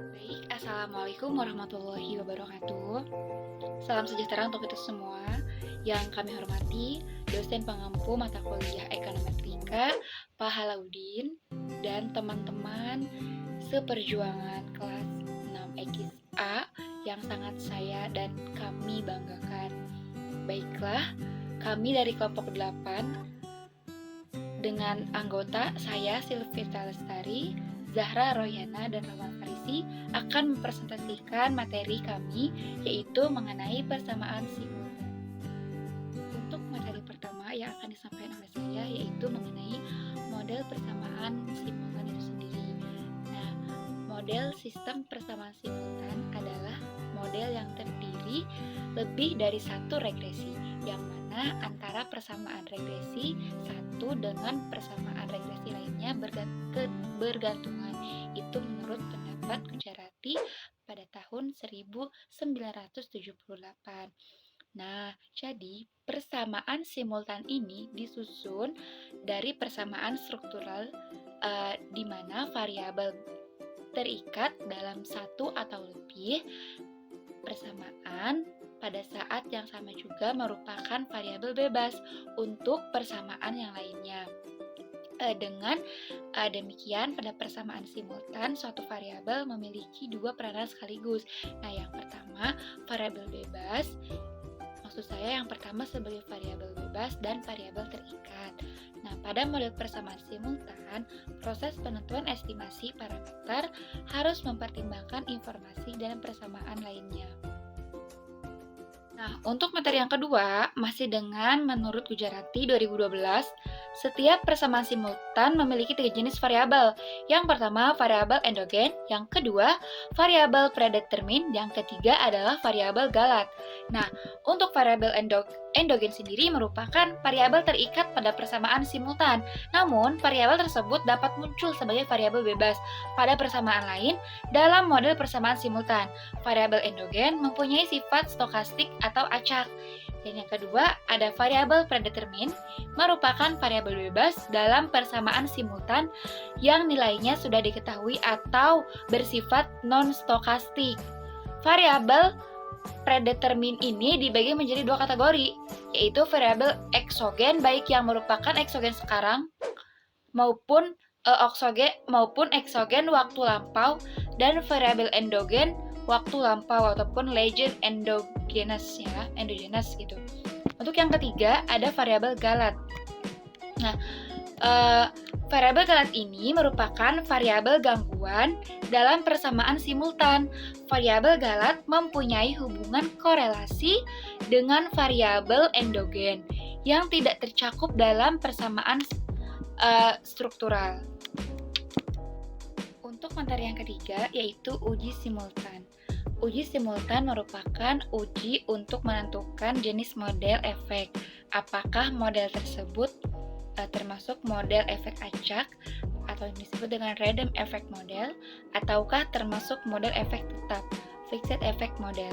Baik, Assalamualaikum warahmatullahi wabarakatuh. Salam sejahtera untuk kita semua. Yang kami hormati, dosen pengampu mata kuliah Ekonometrika, Pak Halaudin, dan teman-teman seperjuangan kelas 6 EKIS A yang sangat saya dan kami banggakan. Baiklah, kami dari kelompok 8 dengan anggota saya Silvita Lestari, Zahra Royana, dan Roman Farisi akan mempresentasikan materi kami, yaitu mengenai persamaan simultan. Untuk materi pertama yang akan disampaikan oleh saya yaitu mengenai model persamaan simultan itu sendiri. Nah, model sistem persamaan simultan adalah model yang terdiri lebih dari satu regresi, yang mana antara persamaan regresi satu dengan persamaan regresi lainnya bergantungan. Itu menurut pendapat Gujarati pada tahun 1978. Nah, jadi persamaan simultan ini disusun dari persamaan struktural di mana variabel terikat dalam satu atau lebih persamaan pada saat yang sama juga merupakan variabel bebas untuk persamaan yang lainnya. Dengan demikian, pada persamaan simultan, suatu variabel memiliki dua peranan sekaligus. Nah, yang pertama, variabel bebas. Maksud saya yang pertama sebagai variabel bebas dan variabel terikat. Nah, pada model persamaan simultan, proses penentuan estimasi parameter harus mempertimbangkan informasi dan persamaan lainnya. Nah, untuk materi yang kedua, masih dengan menurut Gujarati 2012, setiap persamaan simultan memiliki tiga jenis variabel. Yang pertama, variabel endogen. Yang kedua, variabel predetermin. Yang ketiga adalah variabel galat. Nah, untuk variabel endogen sendiri merupakan variabel terikat pada persamaan simultan. Namun, variabel tersebut dapat muncul sebagai variabel bebas pada persamaan lain dalam model persamaan simultan. Variabel endogen mempunyai sifat stokastik atau acak. Dan yang kedua, ada variabel predetermin, merupakan variabel bebas dalam persamaan simultan yang nilainya sudah diketahui atau bersifat non-stokastik. Variabel predetermin ini dibagi menjadi dua kategori, yaitu variabel eksogen, baik yang merupakan eksogen sekarang maupun eksogen waktu lampau, dan variabel endogen waktu lampau ataupun legend endogenous gitu. Untuk yang ketiga ada variabel galat. Nah, variabel galat ini merupakan variabel gangguan dalam persamaan simultan. Variabel galat mempunyai hubungan korelasi dengan variabel endogen yang tidak tercakup dalam persamaan struktural. Untuk materi yang ketiga yaitu uji simultan. Uji simultan merupakan uji untuk menentukan jenis model efek. Apakah model tersebut termasuk model efek acak atau yang disebut dengan random effect model, ataukah termasuk model efek tetap, fixed effect model.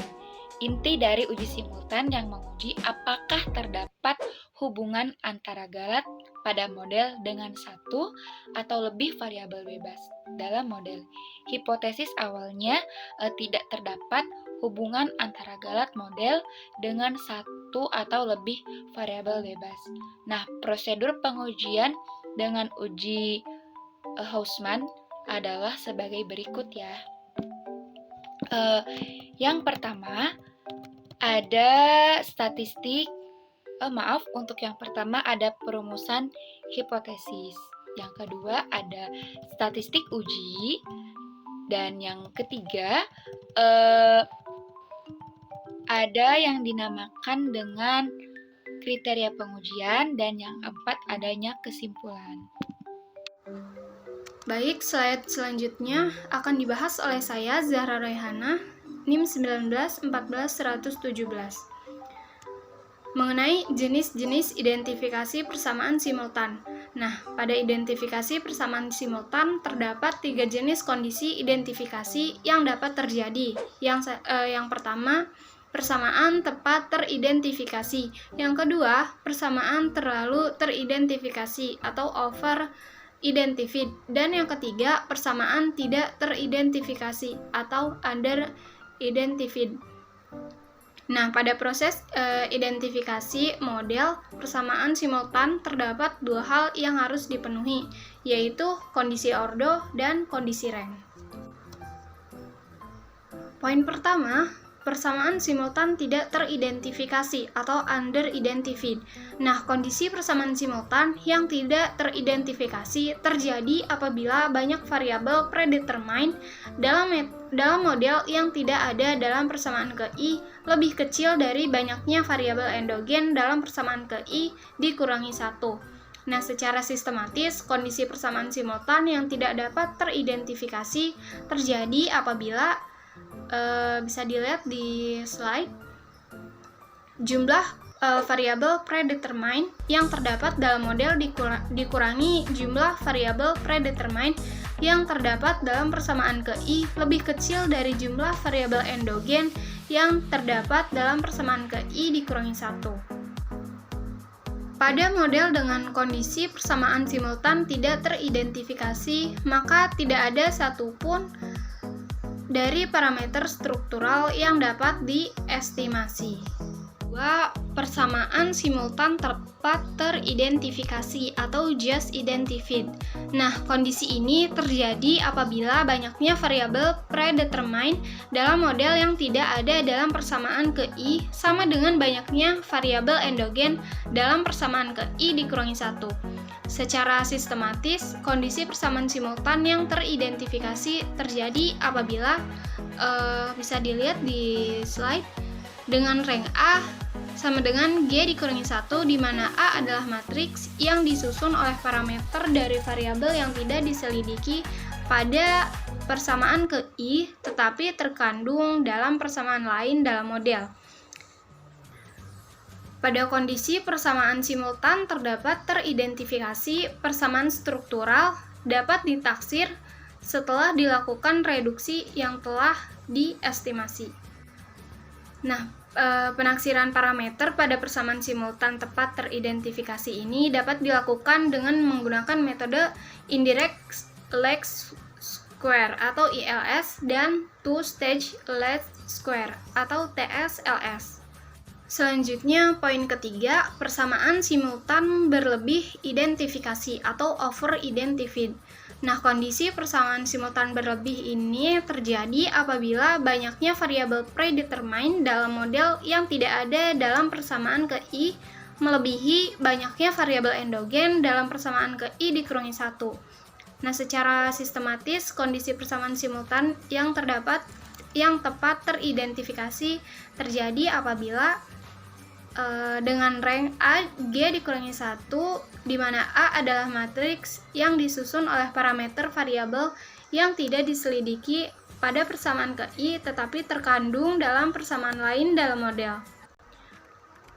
Inti dari uji simultan yang menguji apakah terdapat hubungan antara galat pada model dengan satu atau lebih variabel bebas dalam model. Hipotesis awalnya tidak terdapat hubungan antara galat model dengan satu atau lebih variabel bebas. Nah, prosedur pengujian dengan uji Hausman adalah sebagai berikut ya. Yang pertama ada statistik. Untuk yang pertama ada perumusan hipotesis. Yang kedua ada statistik uji. Dan yang ketiga ada yang dinamakan dengan kriteria pengujian. Dan yang keempat adanya kesimpulan. Baik, slide selanjutnya akan dibahas oleh saya, Zahra Royhana, NIM 1914117. Mengenai jenis-jenis identifikasi persamaan simultan. Nah, pada identifikasi persamaan simultan terdapat 3 jenis kondisi identifikasi yang dapat terjadi. Yang pertama, persamaan tepat teridentifikasi. Yang kedua, persamaan terlalu teridentifikasi atau over identified. Dan yang ketiga, persamaan tidak teridentifikasi atau under-identified. Nah, pada proses identifikasi model persamaan simultan terdapat dua hal yang harus dipenuhi, yaitu kondisi ordo dan kondisi rank. Poin pertama, persamaan simultan tidak teridentifikasi atau under-identified. Nah, kondisi persamaan simultan yang tidak teridentifikasi terjadi apabila banyak variabel predetermined dalam model yang tidak ada dalam persamaan ke I lebih kecil dari banyaknya variabel endogen dalam persamaan ke I dikurangi 1. Nah, secara sistematis, kondisi persamaan simultan yang tidak dapat teridentifikasi terjadi apabila bisa dilihat di slide, jumlah variabel predetermined yang terdapat dalam model dikurangi jumlah variabel predetermined yang terdapat dalam persamaan ke I lebih kecil dari jumlah variabel endogen yang terdapat dalam persamaan ke I dikurangi 1. Pada model dengan kondisi persamaan simultan tidak teridentifikasi, maka tidak ada satupun dari parameter struktural yang dapat diestimasi. 2. Persamaan simultan tepat teridentifikasi atau just identified. Nah, kondisi ini terjadi apabila banyaknya variabel predetermined dalam model yang tidak ada dalam persamaan ke I sama dengan banyaknya variabel endogen dalam persamaan ke I dikurangi 1. Secara sistematis, kondisi persamaan simultan yang teridentifikasi terjadi apabila bisa dilihat di slide, dengan rank A sama dengan G dikurangi 1, di mana A adalah matriks yang disusun oleh parameter dari variabel yang tidak diselidiki pada persamaan ke I tetapi terkandung dalam persamaan lain dalam model. Pada kondisi persamaan simultan terdapat teridentifikasi, persamaan struktural dapat ditaksir setelah dilakukan reduksi yang telah diestimasi. Nah, penaksiran parameter pada persamaan simultan tepat teridentifikasi ini dapat dilakukan dengan menggunakan metode indirect least square atau ILS dan two-stage least square atau TSLS. Selanjutnya, poin ketiga, persamaan simultan berlebih identifikasi atau over-identified. Nah, kondisi persamaan simultan berlebih ini terjadi apabila banyaknya variabel predetermined dalam model yang tidak ada dalam persamaan ke I melebihi banyaknya variabel endogen dalam persamaan ke I dikurangi 1. Nah, secara sistematis, kondisi persamaan simultan yang tepat teridentifikasi terjadi apabila dengan rank A, G dikurangi 1, di mana A adalah matriks yang disusun oleh parameter variabel yang tidak diselidiki pada persamaan ke I tetapi terkandung dalam persamaan lain dalam model.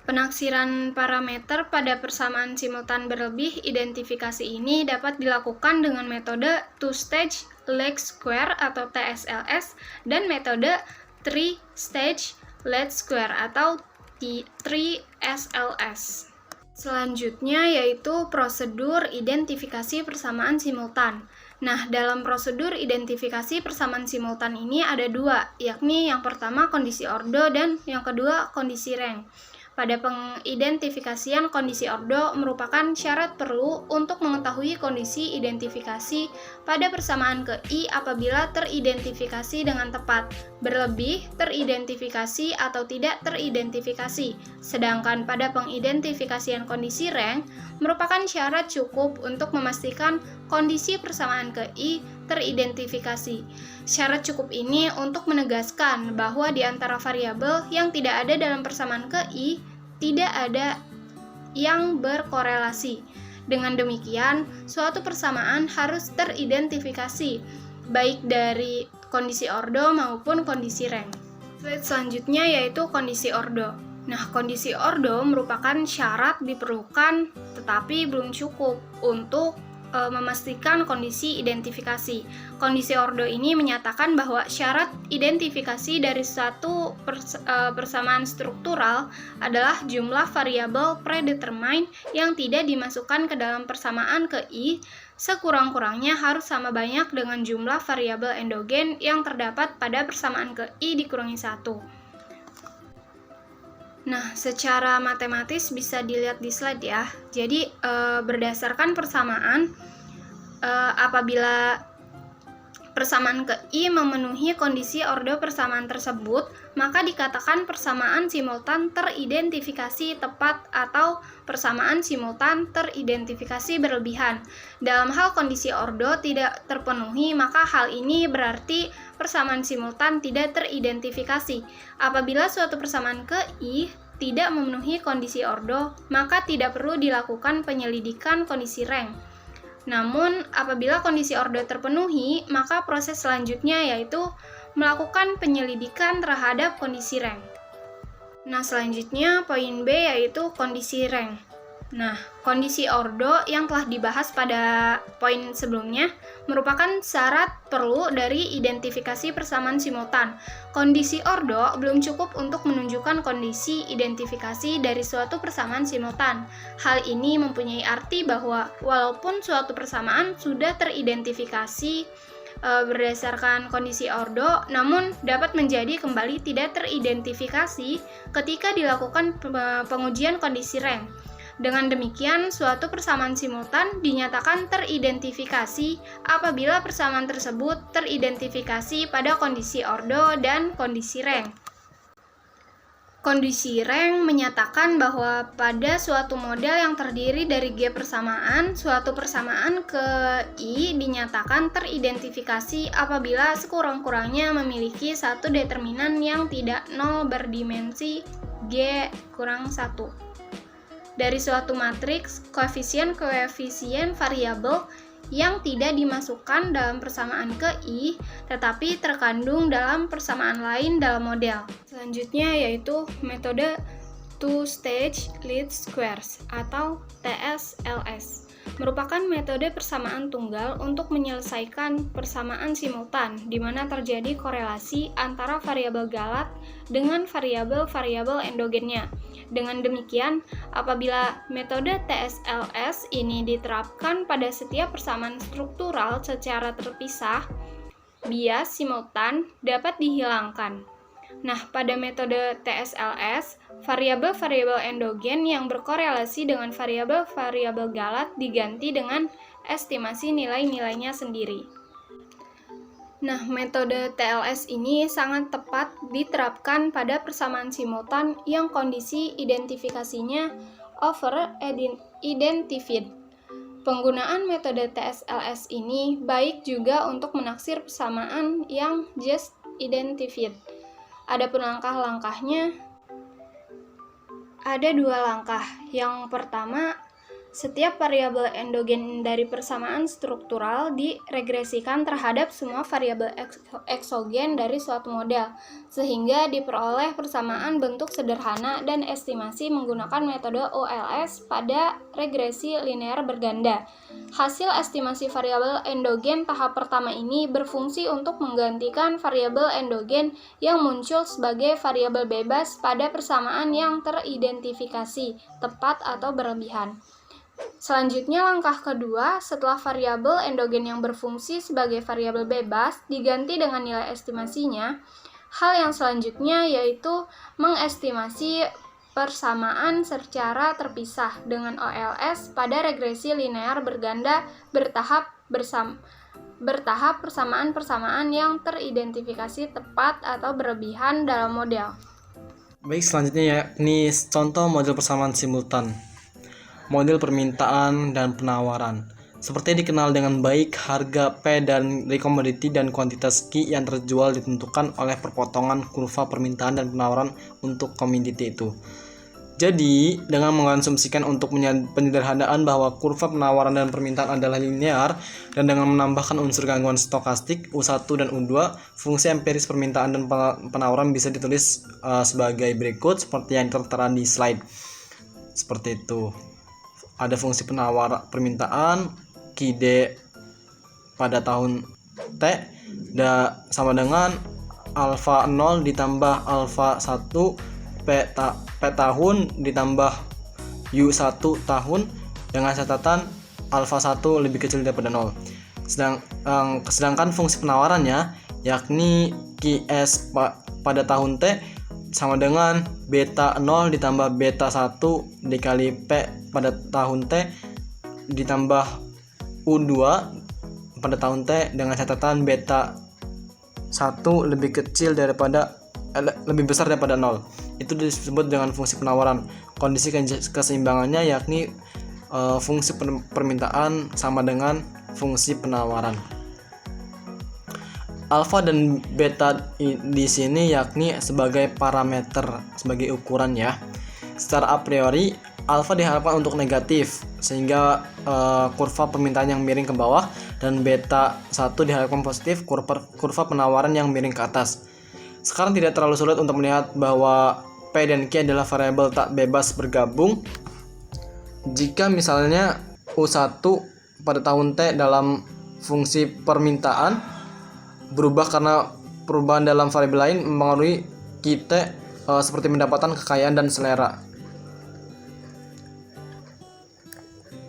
Penaksiran parameter pada persamaan simultan berlebih identifikasi ini dapat dilakukan dengan metode two-stage least square atau TSLS dan metode three-stage least square atau 3SLS. Selanjutnya yaitu prosedur identifikasi persamaan simultan. Nah, dalam prosedur identifikasi persamaan simultan ini ada dua, yakni yang pertama kondisi ordo dan yang kedua kondisi rank. Pada pengidentifikasian kondisi ordo merupakan syarat perlu untuk mengetahui kondisi identifikasi pada persamaan ke I apabila teridentifikasi dengan tepat, berlebih teridentifikasi atau tidak teridentifikasi. Sedangkan pada pengidentifikasian kondisi rank merupakan syarat cukup untuk memastikan kondisi persamaan ke I teridentifikasi. Syarat cukup ini untuk menegaskan bahwa di antara variabel yang tidak ada dalam persamaan ke I tidak ada yang berkorelasi. Dengan demikian, suatu persamaan harus teridentifikasi baik dari kondisi ordo maupun kondisi rank. Slide selanjutnya yaitu kondisi ordo. Nah, kondisi ordo merupakan syarat diperlukan tetapi belum cukup untuk memastikan kondisi identifikasi. Kondisi ordo ini menyatakan bahwa syarat identifikasi dari suatu persamaan struktural adalah jumlah variabel predetermined yang tidak dimasukkan ke dalam persamaan ke I sekurang-kurangnya harus sama banyak dengan jumlah variabel endogen yang terdapat pada persamaan ke I dikurangi 1. Nah, secara matematis bisa dilihat di slide ya. Jadi, berdasarkan persamaan, apabila persamaan ke I memenuhi kondisi ordo persamaan tersebut, maka dikatakan persamaan simultan teridentifikasi tepat atau persamaan simultan teridentifikasi berlebihan. Dalam hal kondisi ordo tidak terpenuhi, maka hal ini berarti persamaan simultan tidak teridentifikasi. Apabila suatu persamaan ke I tidak memenuhi kondisi ordo, maka tidak perlu dilakukan penyelidikan kondisi rank. Namun, apabila kondisi ordo terpenuhi, maka proses selanjutnya yaitu melakukan penyelidikan terhadap kondisi rank. Nah, selanjutnya poin B yaitu kondisi rank. Nah, kondisi ordo yang telah dibahas pada poin sebelumnya merupakan syarat perlu dari identifikasi persamaan simultan. Kondisi ordo belum cukup untuk menunjukkan kondisi identifikasi dari suatu persamaan simultan. Hal ini mempunyai arti bahwa walaupun suatu persamaan sudah teridentifikasi berdasarkan kondisi ordo, namun dapat menjadi kembali tidak teridentifikasi ketika dilakukan pengujian kondisi rank. Dengan demikian, suatu persamaan simultan dinyatakan teridentifikasi apabila persamaan tersebut teridentifikasi pada kondisi ordo dan kondisi rank. Kondisi rank menyatakan bahwa pada suatu model yang terdiri dari G persamaan, suatu persamaan ke I dinyatakan teridentifikasi apabila sekurang-kurangnya memiliki satu determinan yang tidak nol berdimensi G kurang 1. Dari suatu matriks koefisien variabel yang tidak dimasukkan dalam persamaan ke I, tetapi terkandung dalam persamaan lain dalam model. Selanjutnya yaitu metode two-stage least squares atau TSLS. Merupakan metode persamaan tunggal untuk menyelesaikan persamaan simultan, di mana terjadi korelasi antara variabel galat dengan variabel-variabel endogennya. Dengan demikian, apabila metode TSLS ini diterapkan pada setiap persamaan struktural secara terpisah, bias simultan dapat dihilangkan. Nah, pada metode TSLS, variabel-variabel endogen yang berkorelasi dengan variabel-variabel galat diganti dengan estimasi nilai-nilainya sendiri. Nah, metode TLS ini sangat tepat diterapkan pada persamaan simultan yang kondisi identifikasinya over-identified. Penggunaan metode TSLS ini baik juga untuk menaksir persamaan yang just identified. Adapun langkah-langkahnya, ada 2 langkah. Yang pertama, setiap variabel endogen dari persamaan struktural diregresikan terhadap semua variabel eksogen dari suatu model, sehingga diperoleh persamaan bentuk sederhana dan estimasi menggunakan metode OLS pada regresi linear berganda. Hasil estimasi variabel endogen tahap pertama ini berfungsi untuk menggantikan variabel endogen yang muncul sebagai variabel bebas pada persamaan yang teridentifikasi, tepat atau berlebihan. Selanjutnya, langkah kedua, setelah variabel endogen yang berfungsi sebagai variabel bebas diganti dengan nilai estimasinya, hal yang selanjutnya yaitu mengestimasi persamaan secara terpisah dengan OLS pada regresi linear berganda bertahap persamaan-persamaan yang teridentifikasi tepat atau berlebihan dalam model. Baik, selanjutnya ya, ini contoh model persamaan simultan. Model permintaan dan penawaran. Seperti dikenal dengan baik, harga P dari komoditi dan kuantitas Q yang terjual ditentukan oleh perpotongan kurva permintaan dan penawaran untuk komoditi itu. Jadi, dengan mengasumsikan untuk penyederhanaan bahwa kurva penawaran dan permintaan adalah linear dan dengan menambahkan unsur gangguan stokastik U1 dan U2, fungsi empiris permintaan dan penawaran bisa ditulis sebagai berikut seperti yang tertera di slide. Seperti itu. Ada fungsi permintaan Ki D pada tahun T sama dengan alfa 0 ditambah alfa 1 P tahun ditambah U 1 tahun dengan catatan alfa 1 lebih kecil daripada 0. Sedangkan fungsi penawarannya yakni Qs pada tahun T sama dengan beta 0 ditambah beta 1 dikali P pada tahun T ditambah U2 pada tahun T dengan catatan beta 1 lebih besar daripada 0. Itu disebut dengan fungsi penawaran. Kondisi keseimbangannya yakni fungsi permintaan sama dengan fungsi penawaran. Alfa dan beta di sini yakni sebagai parameter, sebagai ukuran ya. Secara a priori, alfa diharapkan untuk negatif sehingga kurva permintaan yang miring ke bawah, dan beta 1 diharapkan positif, kurva penawaran yang miring ke atas. Sekarang tidak terlalu sulit untuk melihat bahwa P dan Q adalah variabel tak bebas bergabung. Jika misalnya U1 pada tahun T dalam fungsi permintaan berubah karena perubahan dalam variabel lain mempengaruhi kita seperti pendapatan, kekayaan, dan selera.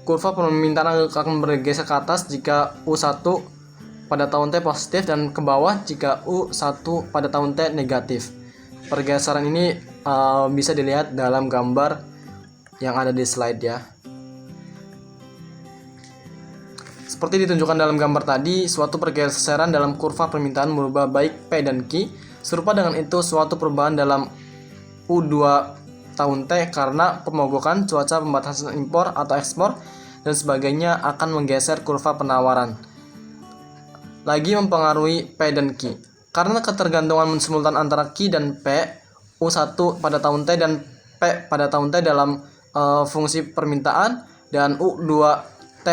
Kurva permintaan akan bergeser ke atas jika U1 pada tahun T positif dan ke bawah jika U1 pada tahun T negatif. Pergeseran ini bisa dilihat dalam gambar yang ada di slide ya. Seperti ditunjukkan dalam gambar tadi, suatu pergeseran dalam kurva permintaan merubah baik P dan Q. Serupa dengan itu, suatu perubahan dalam U2 tahun T karena pemogokan, cuaca, pembatasan impor atau ekspor, dan sebagainya akan menggeser kurva penawaran. Lagi mempengaruhi P dan Q. Karena ketergantungan simultan antara Q dan P, U1 pada tahun T dan P pada tahun T dalam fungsi permintaan, dan U2 T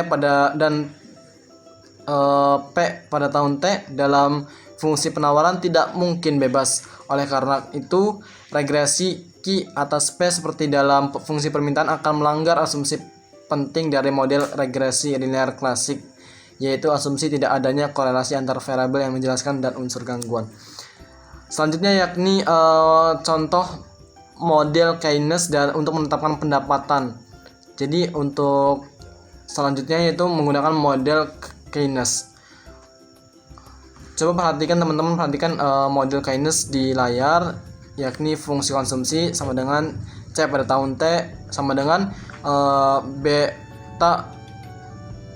P pada tahun T dalam fungsi penawaran tidak mungkin bebas. Oleh karena itu, regresi Q atas P seperti dalam fungsi permintaan akan melanggar asumsi penting dari model regresi linear klasik, yaitu asumsi tidak adanya korelasi antar variabel yang menjelaskan dan unsur gangguan. Selanjutnya yakni contoh model Keynes dan untuk menetapkan pendapatan. Jadi untuk selanjutnya yaitu menggunakan model Keynes. Coba perhatikan teman-teman, model Keynes di layar, yakni fungsi konsumsi sama dengan C pada tahun T sama dengan beta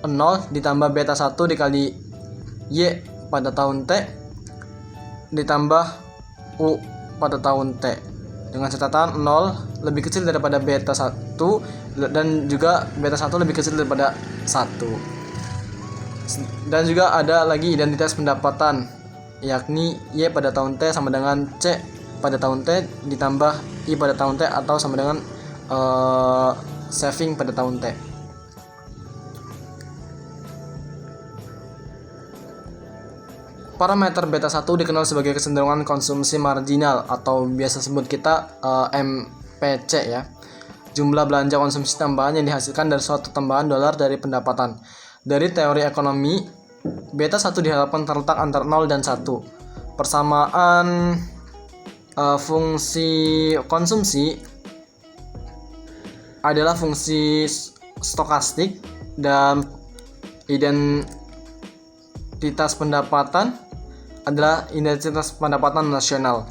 0 ditambah beta 1 dikali Y pada tahun T ditambah U pada tahun T dengan catatan 0 lebih kecil daripada beta 1 dan juga beta 1 lebih kecil daripada 1. Dan juga ada lagi identitas pendapatan, yakni Y pada tahun T sama dengan C pada tahun T ditambah I pada tahun T atau sama dengan saving pada tahun T. Parameter beta 1 dikenal sebagai kecenderungan konsumsi marginal atau biasa sebut kita MPC ya. Jumlah belanja konsumsi tambahan yang dihasilkan dari suatu tambahan dolar dari pendapatan. Dari teori ekonomi, beta 1 diharapkan terletak antara 0 dan 1. Persamaan fungsi konsumsi adalah fungsi stokastik dan identitas pendapatan adalah identitas pendapatan nasional,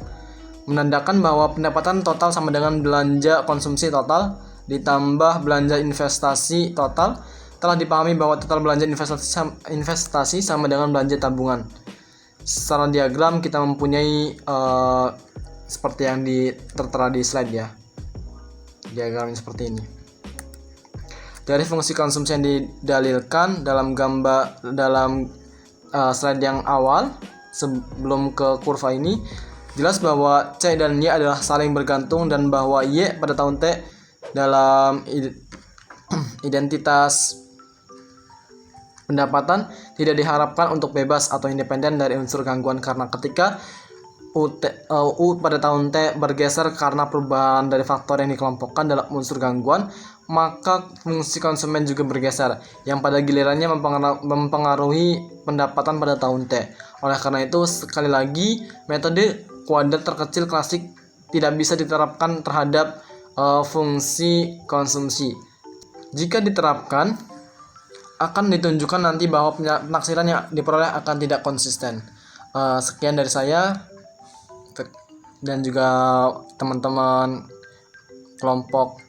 menandakan bahwa pendapatan total sama dengan belanja konsumsi total ditambah belanja investasi total. Telah dipahami bahwa total belanja investasi sama dengan belanja tabungan. Secara diagram kita mempunyai seperti yang tertera di slide ya. Diagramnya seperti ini. Dari fungsi konsumsi yang didalilkan dalam slide yang awal sebelum ke kurva ini, jelas bahwa C dan Y adalah saling bergantung dan bahwa Y pada tahun T dalam identitas pendapatan tidak diharapkan untuk bebas atau independen dari unsur gangguan, karena ketika U pada tahun T bergeser karena perubahan dari faktor yang dikelompokkan dalam unsur gangguan, maka fungsi konsumen juga bergeser, yang pada gilirannya mempengaruhi pendapatan pada tahun T. Oleh karena itu, sekali lagi, metode kuadrat terkecil klasik tidak bisa diterapkan terhadap fungsi konsumsi. Jika diterapkan, akan ditunjukkan nanti bahwa penaksiran yang diperoleh akan tidak konsisten. Sekian dari saya dan juga teman-teman kelompok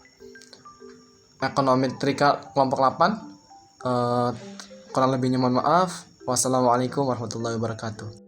ekonometrika kelompok 8. Kurang lebihnya mohon maaf. Wassalamualaikum warahmatullahi wabarakatuh.